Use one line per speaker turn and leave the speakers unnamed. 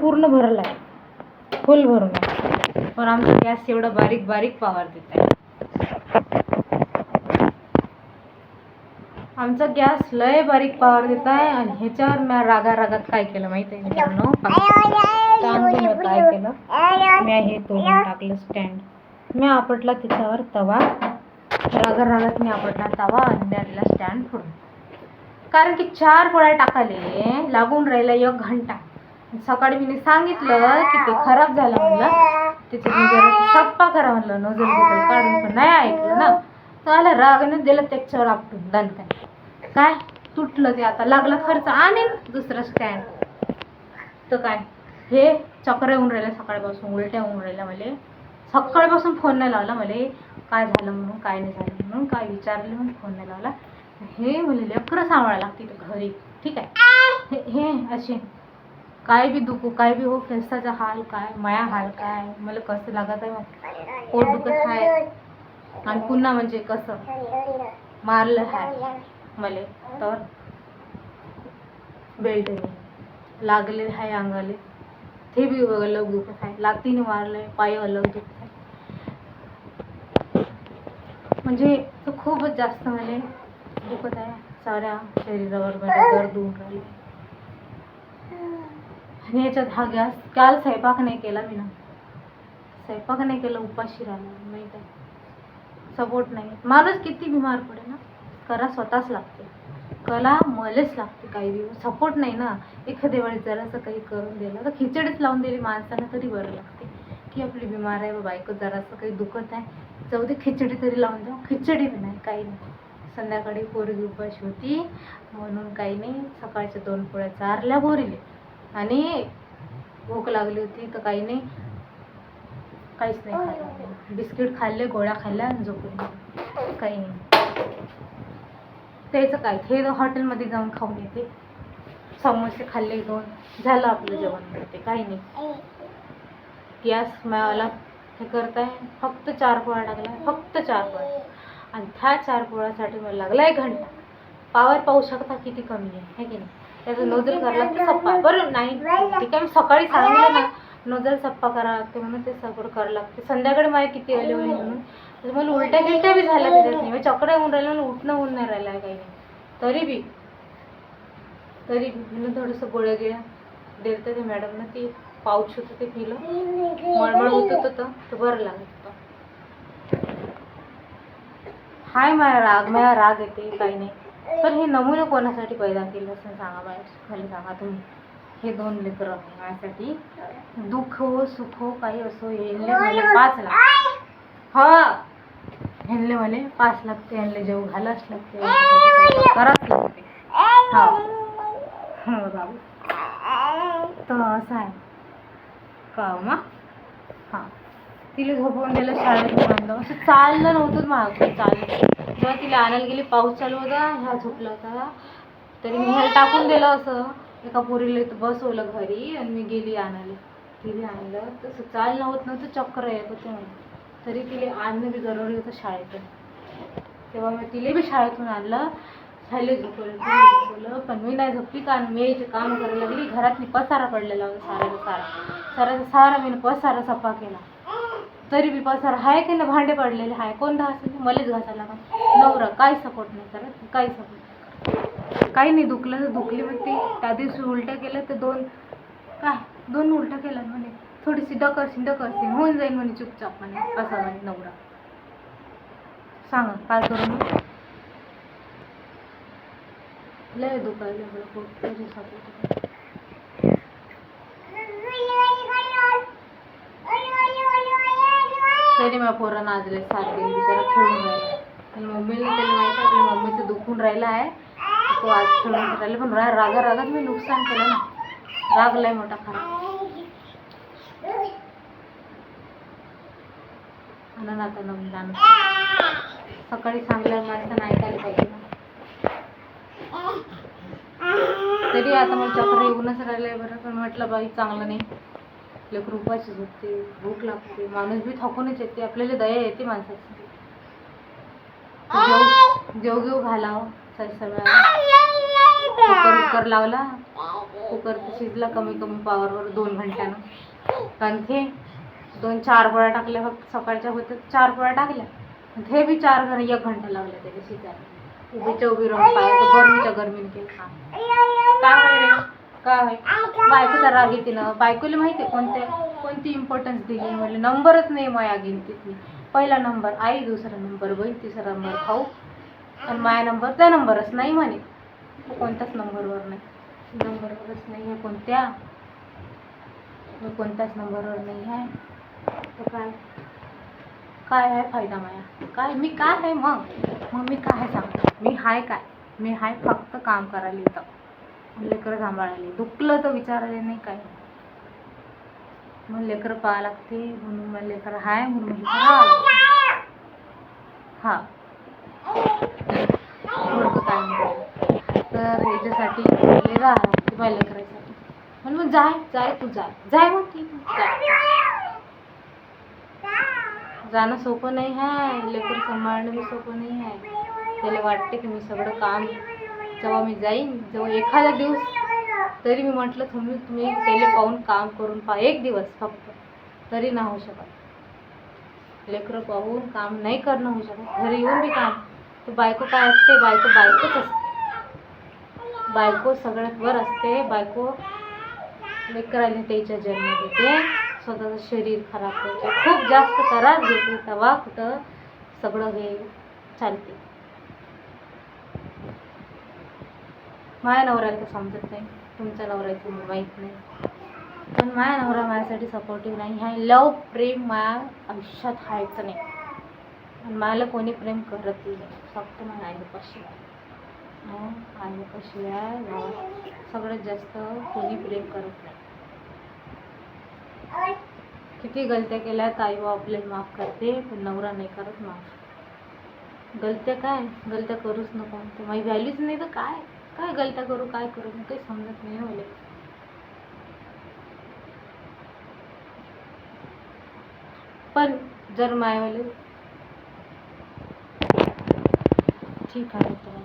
पूर्ण भरला आहे, फुल भरून आहे. पण आमचा गॅस एवढा बारीक बारीक पॉवर देत आहे. आमचा गॅस लय बारीक पॉवर देत आहे. आणि ह्याच्यावर मी रागात काय केलं माहिती आहे मित्रांनो, काय केलं मी, हे तोडून टाकलं स्टँड. मी आपटला त्याच्यावर तवा, रागात मी आपटला तवा आणि त्याला स्टँड फोडून. कारण की 4 पोळ्या टाकाले लागून राहिला 1 घंटा. सकाळी मी सांगितलं की ते खराब झालं म्हणलं, त्याच्यात मी जरा सप्पा करा म्हणलं, नोजल काढून, पण नाही ऐकलं ना. त्याला रागाने दिलं त्याच्यावर आपटून दणका. काय तुटलं ते, आता लागला खर्च आणेल दुसरं स्टँड. तर काय हे चक्र येऊन राहिल्या सकाळपासून, उलट्या होऊन राहिल्या. मला सकाळपासून फोन नाही लावला, मला काय झालं म्हणून, काय नाही झालं म्हणून, काय विचारलं म्हणून फोन नाही लावला. हे मला लेकरं सांभाळायला लागते घरी, ठीक आहे. हे असे काय बी दुखू, काय बी हो, फेसाचा हाल काय, माया हाल काय, मला कसं लागत आहे, पोट दुखत आहे. आणि पुन्हा म्हणजे कसं मारलं आहे मला, तर बेल्ट लागले आहे अंगाले, ते बी अलग दुखत आहे. लातीने मारलंय, पाय अलग दुखत आहे. म्हणजे तो खूपच जास्त मला दुखत आहे. साऱ्या शरीरावर माझ्या दर्द होऊन राहिले. आणि याच्यात हा गॅस, काल स्वयंपाक नाही केला मी ना, स्वयंपाक नाही केला, उपाशी राहिला माहीत आहे. सपोर्ट नाही, माणूस किती बिमार पडे ना, करा स्वतःच लागते, कला मलाच लागते. काही बी सपोर्ट नाही ना. एखाद्या वेळेस जरासं काही करून दिलं तर खिचडीच लावून दिली माणसानं तरी बरं लागते. की आपली बिमार आहे बायको, जरासं काही दुखत आहे, जाऊ दे खिचडी तरी लावून द्या. खिचडी बी नाही, काही नाही. संध्याकाळी पोरगी उपाशी होती म्हणून काही नाही, सकाळच्या 2 पोळ्या चारल्या बोरीले, आणि भूक लागली होती तर काही नाही, काहीच नाही खाल्लं. बिस्किट खाल्ले, गोळ्या खाल्ल्या आणि झोपले, काही नाही. त्याचं काय, हे हॉटेलमध्ये जाऊन खाऊन येते, समोसे खाल्ले 2, झालं आपलं जेवण करते, काही नाही. गॅस मला हे करताय, फक्त 4 पोळ्या टाकल्या, फक्त 4 पोळ्या. आणि ह्या 4 पोळ्यासाठी मला लागला 1 घंटा. पावर पाहू शकता किती कमी आहे की नाही. त्याचं नोजल करायला लागते सप्पा, बरं नाही ठीक आहे, मी सकाळी सांगितलं ना नोजल सप्पा करा लागते म्हणून, ते सगळं करावं लागते. संध्याकाळी माझे किती आले होईल म्हणून, तर मला उलट्या गिलट्या बी झाल्या त्याच्यात नाही. मी चक्र येऊन राहिलं, मला उठणं होऊन नाही राहिलं आहे काही नाही. तरी मी थोडंसं गोळ्या गिळ्या दिलं तर ते मॅडमनं, ती पाऊच होतं ते पिलं, मळमळ होत होतं तर बरं लागत होतं. हाय माझ्या राग येते, काही नाही. पण हे नमुने कोणासाठी पैदा केलं असं सांगा बाहेर, खाली सांगा तुम्ही. हे 2 लेकरं माझ्यासाठी, दुःख हो सुख हो काही असो, हेनले मला 5 लाख, हा हेनले मला 5 लागते, हेनले जेव घालाच लागते, कराच लागते. हा हो बाबू, तर असं आहे का मग. हां, तिला झोपवून दिलं, शाळेत आणलं, असं चाललं नव्हतं माझं. चाललं जेव्हा तिला आणायला गेली, पाऊस चालू होता, ह्या झोपला होता, तरी मी ह्याला टाकून दिलं असं एका पोरीला इथं बसवलं घरी, आणि मी गेली आणायला. तिने आणलं, तसं चालणं होत नव्हतं, चक्कर येत होते मला, तरी तिला आणणं बी जरुरी होतं शाळेतून. तेव्हा मी तिला बी शाळेतून आणलं, खाली झोपवलं. पण मी नाही झोपली, कारण मी याचे काम करायला लागली. घरात मी पसारा पडलेला होता, सारा मी पसारा सफा केला. तरी बी पसारा आहे की नाही, भांडे पडलेले आहे, कोण घासेल, मलाच घासायला लागला. नवरा काही सपोर्ट नाही करत, काही सपोर्ट, काही नाही. दुखलं तर दुखली म्हणते. त्या दिवशी उलट्या केलं तर 2 उलट्या केल्या म्हणे, थोडीशी डकरशीन होऊन जाईल म्हणे चुपचाप म्हणे, असा म्हणे नवरा. सांगा काय करू मी, लय दुखायला मला खूप दिवसात. तरी माझ्या पोरांना आज लय साथ दिली, बिचारा खेळून राहिला. आणि मम्मीला त्याला माहिती आहे आपल्या मम्मीचं दुखून राहिलं आहे, तो आज खेळून राहिला. पण रागात मी नुकसान केलं ना, राग लय मोठा खराब. म्हणून आता नवीन सकाळी सांगल्यावर माणसानं ऐकायला पाहिजे ना. तरी आता मला चक्र येऊनच राहिलंय बरं. पण म्हटलं बाई चांगलं नाही, लेकरं उपाशी झोपते, भूक लागते, माणूस बी थकूनच येते, आपल्याला दया येते माणसाची. जेव घेऊ घालावं सगळ्या. कुकर लावला, कुकर शिजला कमी पावरवर 2 घंट्यानं. कारण ते 2-4 पोळ्या टाकल्या, फक्त सकाळच्या होत्या 4 पोळ्या टाकल्या. हे बी 1 घंटा लागला त्याला शिजायला. उभीच्या उभी राहून पाहायचं, गरमीच्या गरमीने केलं काम. काय होय रे, काय होय? बायकोचा राग येते ना. बायकोला माहिती आहे कोणती इम्पॉर्टन्स दिली. म्हटलं नंबरच नाही माया गिनतीतली. पहिला नंबर आई, दुसरा नंबर बहीण, तिसरा नंबर भाऊ, आणि माया नंबर त्या नंबरच नाही म्हणे. कोणत्याच नंबरवर नाही, नंबरवरच नाही आहे कोणत्याच नंबरवर नाही आहे. तर काय आहे फायदा माया? काय मी काय आहे मग मी काय सांगते? मी हाय फक्त काम करायला येतं, लेकरं सांभाळायला. दुखलं तर विचारायला नाही काय. मग लेकरं पाहा लागते, म्हणून मला लेकरं हाय म्हणून हा काय नाही. तर ह्याच्यासाठी राहा माझ्या लेकरासाठी. म्हणून जाय तू जाय मग ठीक जाणं सोपं नाही आहे. लेकरं सांभाळणं बी सोपं नाही आहे. त्याला वाटते की मी सगळं काम, जेव्हा मी जाईन, जेव्हा एखादा दिवस तरी मी म्हटलं तुम्ही त्याला पाहून काम करून पहा, 1 दिवस फक्त, तरी नाही होऊ शकत. लेकरं पाहून काम नाही करणं होऊ शकत. घरी येऊन बी काम. तर बायको काय असते? बायकोच असते. बायको सगळ्यात वर असते. बायको लेकरांनी त्याच्या जन्म देते, स्वतःचं शरीर खराब करते, खूप जास्त त्रास घेते, तेव्हा कुठं सगळं हे चालते. माझ्या नवऱ्याला तर समजत नाही, तुमच्या नवऱ्याचं मी माहीत नाही. पण माझ्या नवरा माझ्यासाठी सपोर्टिव्ह नाही आहे. लव प्रेम माझ्या आयुष्यात व्हायचं नाही. आणि मला कोणी प्रेम करत नाही, फक्त माझ्या आईपाशिवाय. सगळ्यात जास्त कोणी प्रेम करत नाही. किती गलत्या केल्या तर आई बाबा आपल्याला माफ करते, पण नवरा नाही करत माफ. गलत्या करूच नको. तर माझी व्हॅल्यूच नाही तर काय गलत्या करू, काय करू काही समजत नाही मला. पण जर मायवाले ठीक आहे तर